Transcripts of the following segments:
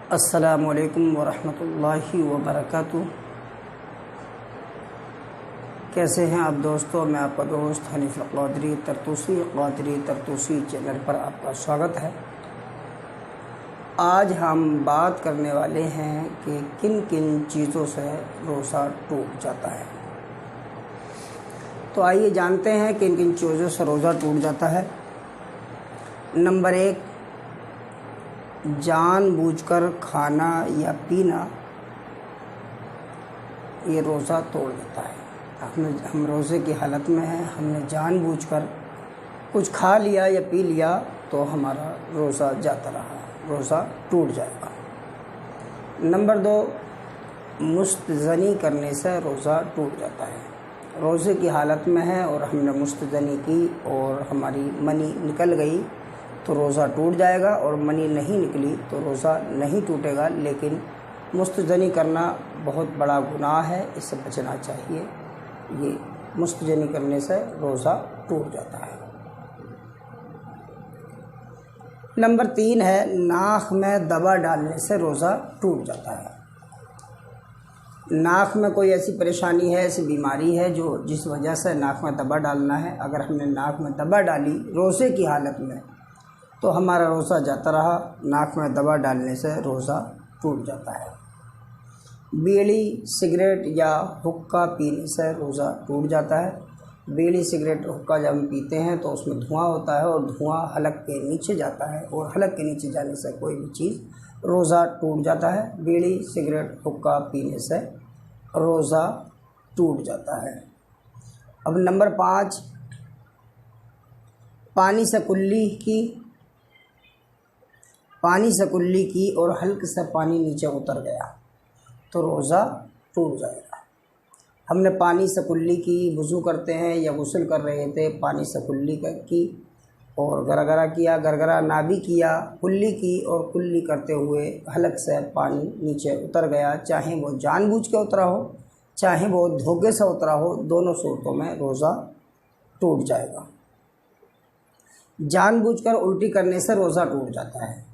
अस्सलामुअलैकुम वरहमतुल्लाहि वबरकातुह। कैसे हैं आप दोस्तों? मैं आपका दोस्त हनीफ क़ादरी तरतूसी चैनल पर आपका स्वागत है। आज हम बात करने वाले हैं कि किन किन चीज़ों से रोज़ा टूट जाता है। तो आइए जानते हैं किन किन चीज़ों से रोज़ा टूट जाता है। नंबर 1, जानबूझकर खाना या पीना, ये रोज़ा तोड़ देता है। हम रोज़े की हालत में हैं, हमने जानबूझकर कुछ खा लिया या पी लिया तो हमारा रोज़ा जाता रहा, रोज़ा टूट जाएगा। नंबर 2, मुस्तज़नी करने से रोज़ा टूट जाता है। रोज़े की हालत में है और हमने मुस्तज़नी की और हमारी मनी निकल गई तो रोज़ा टूट जाएगा, और मनी नहीं निकली तो रोज़ा नहीं टूटेगा। लेकिन मुस्तज़नी करना बहुत बड़ा गुनाह है, इससे बचना चाहिए। ये मुस्तज़नी करने से रोज़ा टूट जाता है। नंबर 3 है, नाक में दवा डालने से रोज़ा टूट जाता है। नाक में कोई ऐसी परेशानी है, ऐसी बीमारी है जिस वजह से नाक में दवा डालना है। अगर हमने नाक में दवा डाली रोज़े की हालत में तो हमारा रोज़ा जाता रहा। नाक में दवा डालने से रोज़ा टूट जाता है। बीड़ी, सिगरेट या हुक्का पीने से रोज़ा टूट जाता है। बीड़ी, सिगरेट, हुक्का जब हम पीते हैं तो उसमें धुआं होता है और धुआं हलक के नीचे जाता है, और हलक के नीचे जाने से कोई भी चीज़ रोज़ा टूट जाता है। बीड़ी, सिगरेट, हुक्का पीने से रोज़ा टूट जाता है। अब नंबर 5, पानी से कुल्ली की और हल्के से पानी नीचे उतर गया तो रोज़ा टूट जाएगा। हमने पानी से कुल्ली की, वज़ू करते हैं या गुस्ल कर रहे थे, पानी से कुल्ली की और गरगरा किया, गरगरा ना भी किया, कुल्ली की और कुल्ली करते हुए हलक से पानी नीचे उतर गया, चाहे वो जानबूझ के उतरा हो चाहे वो धोखे से उतरा हो, दोनों सूरतों में रोज़ा टूट जाएगा। जानबूझकर उल्टी करने से रोज़ा टूट जाता है।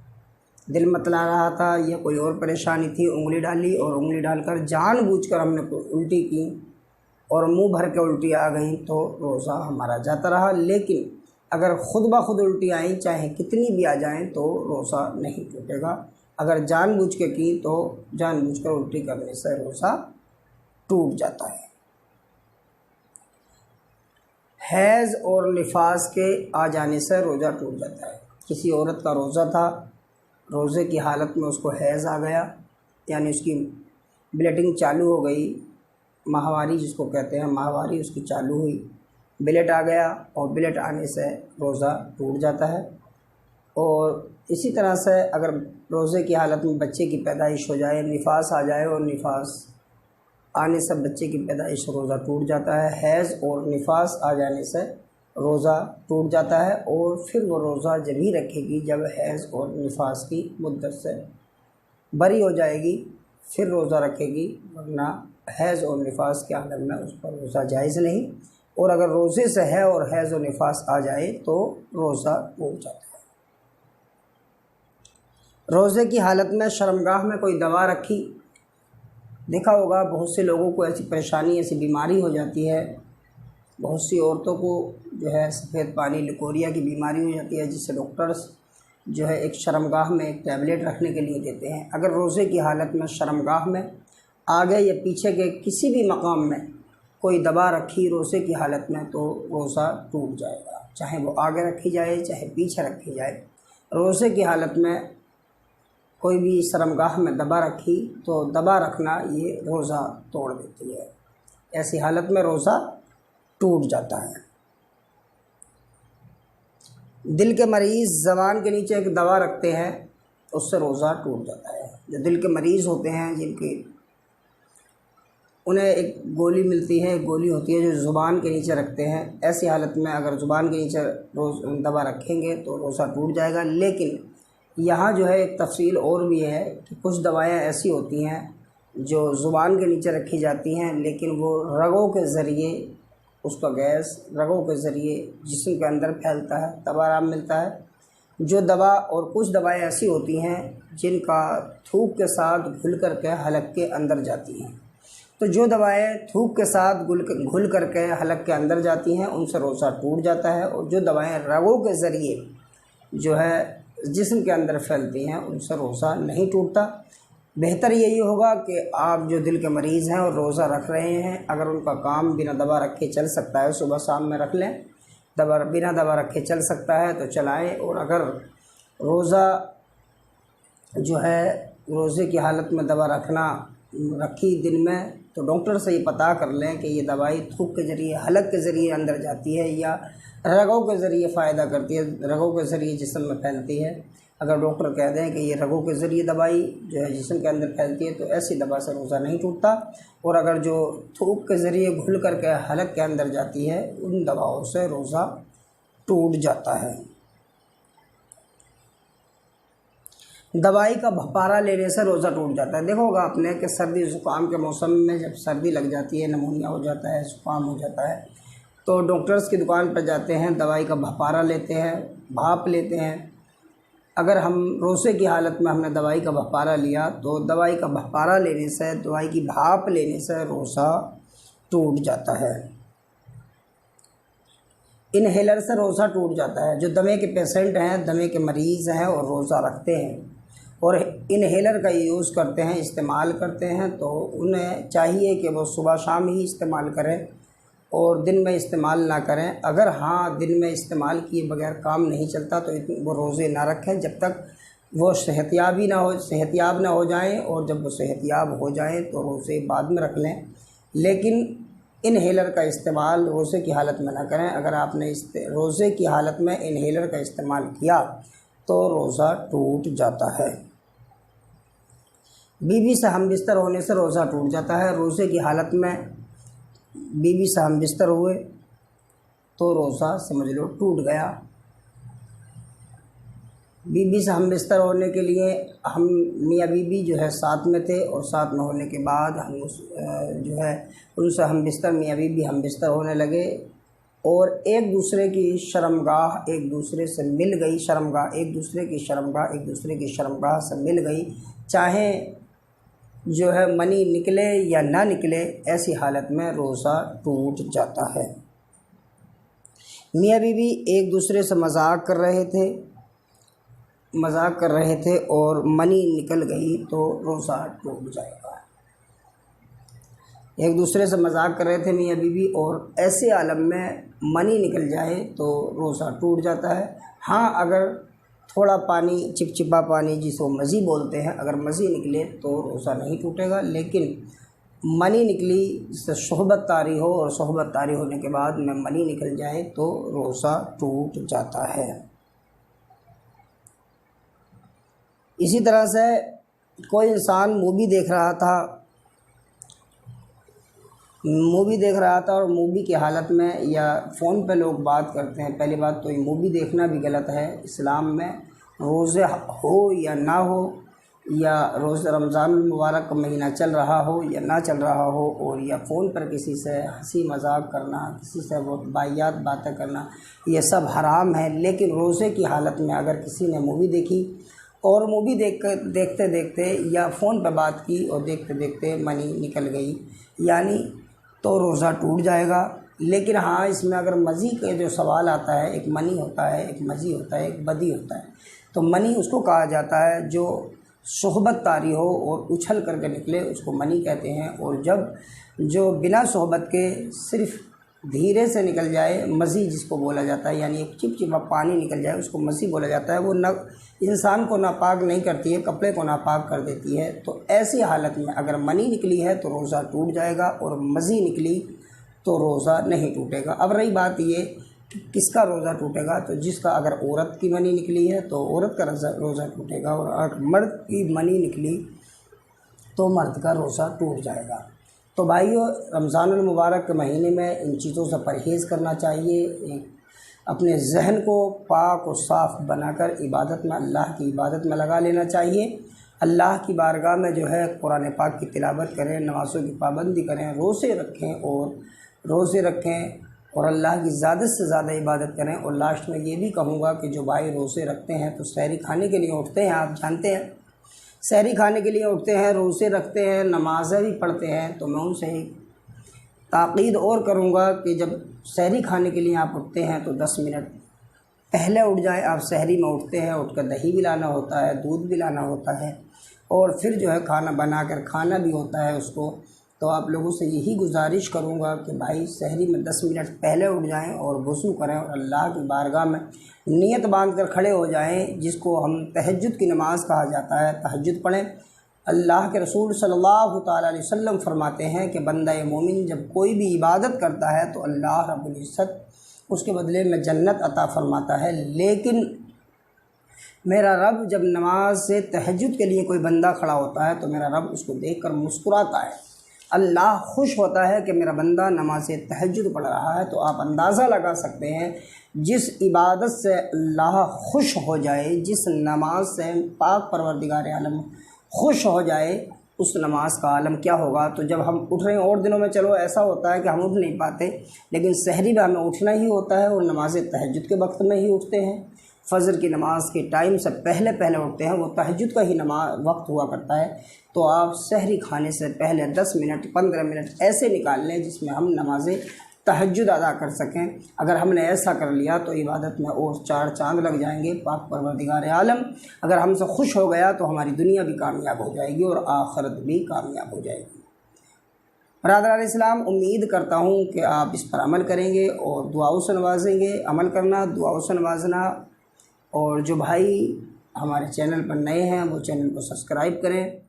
दिल मतला रहा था या कोई और परेशानी थी, उंगली डाली और उंगली डालकर जानबूझकर हमने उल्टी की और मुंह भर के उल्टी आ गई तो रोज़ा हमारा जाता रहा। लेकिन अगर ख़ुद ब खुद उल्टी आई, चाहे कितनी भी आ जाएं, तो रोज़ा नहीं टूटेगा। अगर जानबूझ के की तो जानबूझकर उल्टी करने से रोज़ा टूट जाता है। हैज़ और निफास के आ जाने से रोज़ा टूट जाता है। किसी औरत का रोज़ा था, रोज़े की हालत में उसको हैज़ आ गया, यानी उसकी ब्लीडिंग चालू हो गई, माहवारी जिसको कहते हैं, माहवारी उसकी चालू हुई, ब्लड आ गया और ब्लड आने से रोज़ा टूट जाता है। और इसी तरह से अगर रोज़े की हालत में बच्चे की पैदाइश हो जाए, निफास आ जाए और निफास आने से बच्चे की पैदाइश, रोज़ा टूट जाता है। हैज़ और निफास आ जाने से रोज़ा टूट जाता है, और फिर वो रोज़ा जब ही रखेगी जब हैज़ और निफास की मुद्दत से बरी हो जाएगी, फिर रोज़ा रखेगी, वरना हैज़ और निफास के हालत में उस पर रोज़ा जायज़ नहीं। और अगर रोज़े से है और हैज़ और निफास आ जाए तो रोज़ा टूट जाता है। रोज़े की हालत में शर्मगाह में कोई दवा रखी, देखा होगा बहुत से लोगों को ऐसी परेशानी, ऐसी बीमारी हो जाती है। बहुत सी औरतों को जो है सफ़ेद पानी, लिकोरिया की बीमारी हो जाती है, जिससे डॉक्टर्स जो है एक शर्मगाह में एक टैबलेट रखने के लिए देते हैं। अगर रोज़े की हालत में शर्मगाह में आगे या पीछे के किसी भी मकाम में कोई दवा रखी रोज़े की हालत में तो रोज़ा टूट जाएगा, चाहे वो आगे रखी जाए चाहे पीछे रखी जाए। रोज़े की हालत में कोई भी शर्मगाह में दवा रखी तो दवा रखना ये रोज़ा तोड़ देती है। ऐसी हालत में रोज़ा टूट जाता है। दिल के मरीज़ ज़बान के नीचे एक दवा रखते हैं, उससे रोज़ा टूट जाता है। जो दिल के मरीज़ होते हैं, उन्हें एक गोली मिलती है, एक गोली होती है जो ज़ुबान के नीचे रखते हैं। ऐसी हालत में अगर ज़ुबान के नीचे दवा रखेंगे तो रोज़ा टूट जाएगा। लेकिन यहाँ जो है एक तफसील और भी है कि कुछ दवाएं ऐसी होती हैं जो ज़ुबान के नीचे रखी जाती हैं, लेकिन वो रगों के ज़रिए, उसका गैस रगों के ज़रिए जिस्म के अंदर फैलता है, तब आराम मिलता है। जो दवा और कुछ दवाएं ऐसी होती हैं जिनका थूक के साथ घुल करके हलक के अंदर जाती हैं। तो जो दवाएं थूक के साथ घुल करके हलक के अंदर जाती हैं उनसे रोज़ा टूट जाता है, और जो दवाएं रगों के ज़रिए जो है जिस्म के अंदर फैलती हैं उनसे रोज़ा नहीं टूटता। बेहतर यही होगा कि आप जो दिल के मरीज़ हैं और रोज़ा रख रहे हैं, अगर उनका काम बिना दवा रखे चल सकता है सुबह शाम में रख लें, बिना दवा रखे चल सकता है तो चलाएं। और अगर रोज़ा जो है रोज़े की हालत में दवा रखी दिन में, तो डॉक्टर से ये पता कर लें कि ये दवाई थूक के ज़रिए हलक के ज़रिए अंदर जाती है या रगों के ज़रिए फ़ायदा करती है, रगों के ज़रिए जिस्म में फैलती है। अगर डॉक्टर कह दें कि ये रगों के ज़रिए दवाई जो है जिस्म के अंदर फैलती है तो ऐसी दवा से रोज़ा नहीं टूटता। और अगर जो थूक के ज़रिए घुल करके हलक के अंदर जाती है उन दवाओं से रोज़ा टूट जाता है। दवाई का भपारा लेने से रोज़ा टूट जाता है। देखोगा आपने कि सर्दी ज़ुकाम के मौसम में जब सर्दी लग जाती है, नमूनिया हो जाता है, ज़ुकाम हो जाता है, तो डॉक्टर्स की दुकान पर जाते हैं, दवाई का भपारा लेते हैं, भाप लेते हैं। अगर हम रोज़े की हालत में हमने दवाई का भपारा लिया तो दवाई का भपारा लेने से, दवाई की भाप लेने से रोज़ा टूट जाता है। इनहेलर से रोज़ा टूट जाता है। जो दमे के पेशेंट हैं, दमे के मरीज़ हैं और रोज़ा रखते हैं और इनहेलर का यूज़ करते हैं, इस्तेमाल करते हैं, तो उन्हें चाहिए कि वो सुबह शाम ही इस्तेमाल करें और दिन में इस्तेमाल ना करें। अगर हाँ दिन में इस्तेमाल किए बगैर काम नहीं चलता तो वो रोज़े ना रखें जब तक वो सेहतियाब ना हो जाएं, और जब वो सेहतियाब हो जाएं तो रोज़े बाद में रख लें। लेकिन इनहेलर का इस्तेमाल रोज़े की हालत में ना करें। अगर आपने रोज़े की हालत में इनहेलर का इस्तेमाल किया तो रोज़ा टूट जाता है। बीवी से हम बिस्तर होने से रोज़ा टूट जाता है। रोज़े की हालत में बीवी से हम बिस्तर हुए तो रोज़ा समझ लो टूट गया। बीवी से हम बिस्तर होने के लिए हम मियाँ बीवी जो है साथ में थे, और साथ में होने के बाद हम जो है उनसे हम बिस्तर मियाँ बीवी हम बिस्तर होने लगे, और एक दूसरे की शर्मगाह एक दूसरे से मिल गई, एक दूसरे की शर्मगाह से मिल गई, चाहे जो है मनी निकले या ना निकले, ऐसी हालत में रोज़ा टूट जाता है। मियाँ बीवी एक दूसरे से मजाक कर रहे थे और मनी निकल गई तो रोज़ा टूट जाएगा। एक दूसरे से मजाक कर रहे थे मियाँ बीवी और ऐसे आलम में मनी निकल जाए तो रोज़ा टूट जाता है। हाँ, अगर थोड़ा पानी, चिपचिपा पानी जिसको मज़ी बोलते हैं, अगर मज़ी निकले तो रोज़ा नहीं टूटेगा। लेकिन मनी निकली, जिससे सोहबत तारी हो और सोहबत तारी होने के बाद में मनी निकल जाए तो रोज़ा टूट जाता है। इसी तरह से कोई इंसान मूवी देख रहा था और मूवी की हालत में, या फ़ोन पे लोग बात करते हैं। पहली बात तो ये मूवी देखना भी गलत है इस्लाम में, रोज़े हो या ना हो, या रोज़ रमज़ान मुबारक का महीना चल रहा हो या ना चल रहा हो, और या फ़ोन पर किसी से हंसी मजाक करना, किसी से वो बायात बातें करना, ये सब हराम है। लेकिन रोज़े की हालत में अगर किसी ने मूवी देखी और मूवी देखते देखते या फ़ोन पर बात की और देखते देखते मनी निकल गई, यानी तो रोज़ा टूट जाएगा। लेकिन हाँ, इसमें अगर मज़ी के जो सवाल आता है, एक मनी होता है, एक मज़ी होता है, एक बदी होता है। तो मनी उसको कहा जाता है जो सोहबत तारी हो और उछल करके निकले, उसको मनी कहते हैं। और जब जो बिना सोहबत के सिर्फ़ धीरे से निकल जाए, मज़ी जिसको बोला जाता है, यानी एक चिपचिपा पानी निकल जाए, उसको मज़ी बोला जाता है। वो न इंसान को नापाक नहीं करती है, कपड़े को नापाक कर देती है। तो ऐसी हालत में अगर मनी निकली है तो रोज़ा टूट जाएगा, और मज़ी निकली तो रोज़ा नहीं टूटेगा। अब रही बात ये कि किसका रोज़ा टूटेगा, तो जिसका, अगर औरत की मनी निकली है तो औरत का रोज़ा टूटेगा, और अगर मर्द की मनी निकली तो मर्द का रोज़ा टूट जाएगा। तो भाइयों, रमज़ानुल मुबारक के महीने में इन चीज़ों से परहेज़ करना चाहिए। अपने जहन को पाक और साफ़ बनाकर इबादत में, अल्लाह की इबादत में लगा लेना चाहिए। अल्लाह की बारगाह में जो है कुरान पाक की तिलावत करें, नमाज़ों की पाबंदी करें, रोज़े रखें और अल्लाह की ज़्यादा से ज़्यादा इबादत करें। और लास्ट में ये भी कहूँगा कि जो भाई रोज़े रखते हैं तो सहरी खाने के लिए उठते हैं, आप जानते हैं सहरी खाने के लिए उठते हैं, रोज़े रखते हैं, नमाज़ें भी पढ़ते हैं, तो मैं उनसे ही ताक़ीद और करूँगा कि जब सहरी खाने के लिए आप उठते हैं तो 10 मिनट पहले उठ जाएं। आप सहरी में उठते हैं, उठकर दही भी लाना होता है, दूध भी लाना होता है और फिर जो है खाना बनाकर खाना भी होता है उसको। तो आप लोगों से यही गुजारिश करूँगा कि भाई सहरी में 10 मिनट पहले उठ जाएं और वज़ू करें और अल्लाह की बारगाह में नियत बांध कर खड़े हो जाएं, जिसको हम तहज्जुद की नमाज़ कहा जाता है। तहज्जुद पढ़ें। अल्लाह के रसूल सल्लल्लाहु ताला अलैहि वसल्लम फरमाते हैं कि बंदा मोमिन जब कोई भी इबादत करता है तो अल्लाह रब्बुल इज़्ज़त उसके बदले में जन्नत अता फरमाता है। लेकिन मेरा रब जब नमाज से तहज्जुद के लिए कोई बंदा खड़ा होता है तो मेरा रब उसको देखकर मुस्कुराता है। अल्लाह खुश होता है कि मेरा बंदा नमाज तहज्जुद पढ़ रहा है। तो आप अंदाज़ा लगा सकते हैं जिस इबादत से अल्लाह खुश हो जाए, जिस नमाज से पाक परवरदिगार आलम खुश हो जाए, उस नमाज का आलम क्या होगा। तो जब हम उठ रहे हैं, और दिनों में चलो ऐसा होता है कि हम उठ नहीं पाते, लेकिन सहरी में हमें उठना ही होता है और नमाज तहज्जुद के वक्त में ही उठते हैं। फ़जर की नमाज के टाइम से पहले पहले उठते हैं, वो तहज्जुद का ही वक्त हुआ करता है। तो आप सहरी खाने से पहले 10 मिनट 15 मिनट ऐसे निकाल लें जिसमें हम नमाज तहज्जुद अदा कर सकें। अगर हमने ऐसा कर लिया तो इबादत में और 4 चांद लग जाएंगे। पाक परवरदिगार आलम अगर हमसे खुश हो गया तो हमारी दुनिया भी कामयाब हो जाएगी और आखिरत भी कामयाब हो जाएगी। बरादरान इस्लाम, उम्मीद करता हूँ कि आप इस पर अमल करेंगे और दुआओं से नवाजेंगे। अमल करना, दुआओं से नवाजना। और जो भाई हमारे चैनल पर नए हैं वो चैनल को सब्सक्राइब करें।